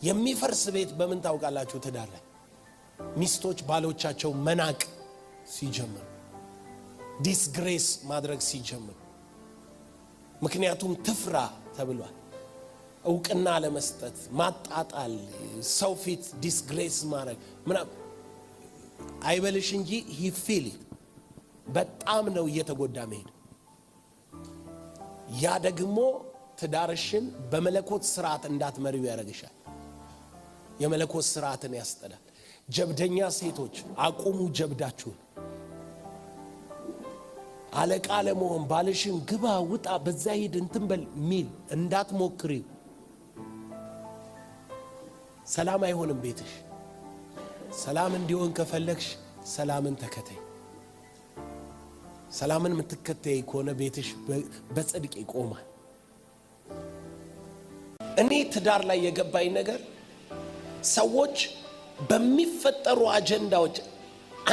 የሚፈርስ ቤት በምን ታውቃላችሁ? ትዳር ላይ ሚስቶች ባሎቻቸው መናቅ ሲጀምሩ፣ ዲስግሬስ ማድረግ ሲጀምሩ። ምክንያቱም ትፍራ ተብሏል። እውቅና ለመስጠት ማጣጣል፣ ሰው ፊት ዲስግሬስ ማድረግ ምናምን አይበልሽ እንጂ ሂፊል በጣም ነው እየተጎዳ መሄድ። ያ ደግሞ ትዳርሽን በመለኮት ስርዓት እንዳትመሪው ያደርግሻል። የመለኮት ስርዓትን ያስጠላል። ጀብደኛ ሴቶች አቁሙ ጀብዳችሁን። አለቃ ለመሆን ባልሽን ግባ ውጣ በዛ ሂድ እንትን በል ሚል እንዳትሞክሪው። ሰላም አይሆንም ቤትሽ። ሰላም እንዲሆን ከፈለግሽ ሰላምን ተከተይ። ሰላምን የምትከተይ ከሆነ ቤትሽ በጽድቅ ይቆማል። እኔ ትዳር ላይ የገባኝ ነገር ሰዎች በሚፈጠሩ አጀንዳዎች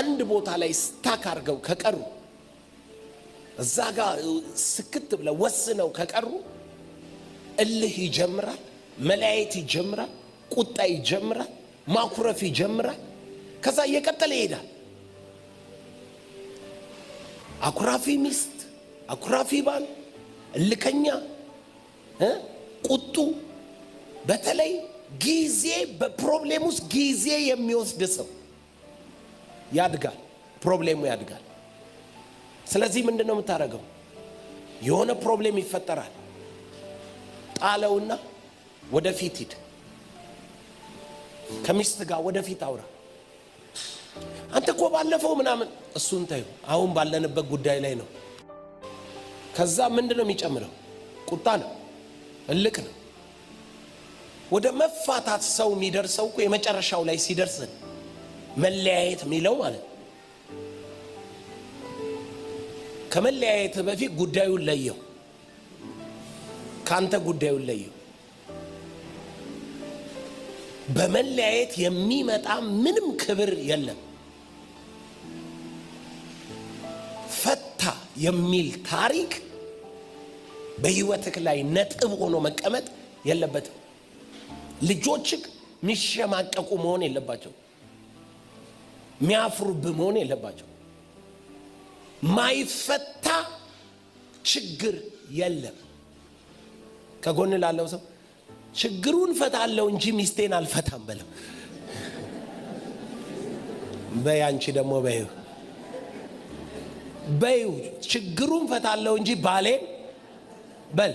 አንድ ቦታ ላይ ስታክ አድርገው ከቀሩ፣ እዛ ጋር ስክት ብለው ወስነው ከቀሩ እልህ ይጀምራል፣ መለያየት ይጀምራል፣ ቁጣ ይጀምራል፣ ማኩረፍ ይጀምራል። ከዛ እየቀጠለ ይሄዳል። አኩራፊ ሚስት፣ አኩራፊ ባል፣ እልከኛ፣ ቁጡ፣ በተለይ ጊዜ በፕሮብሌም ውስጥ ጊዜ የሚወስድ ሰው ያድጋል፣ ፕሮብሌሙ ያድጋል። ስለዚህ ምንድነው የምታደርገው? የሆነ ፕሮብሌም ይፈጠራል፣ ጣለውና ወደፊት ሂድ። ከሚስት ጋር ወደፊት አውራ። አንተ እኮ ባለፈው ምናምን፣ እሱን ታዩ። አሁን ባለንበት ጉዳይ ላይ ነው። ከዛ ምንድነው የሚጨምረው? ቁጣ ነው፣ እልክ ነው። ወደ መፋታት ሰው የሚደርሰው እኮ የመጨረሻው ላይ ሲደርስ መለያየት የሚለው ማለት ነው። ከመለያየት በፊት ጉዳዩን ለየው፣ ካንተ ጉዳዩን ለየው። በመለያየት የሚመጣ ምንም ክብር የለም። ፈታ የሚል ታሪክ በህይወትክ ላይ ነጥብ ሆኖ መቀመጥ የለበትም። ልጆችክ ሚሸማቀቁ መሆን የለባቸው፣ ሚያፍሩብህ መሆን የለባቸው። ማይፈታ ችግር የለም። ከጎን ላለው ሰው ችግሩን ፈታለው እንጂ ሚስቴን አልፈታም በለው። በያንቺ ደግሞ በዩ ችግሩን ፈታለው እንጂ ባሌን በል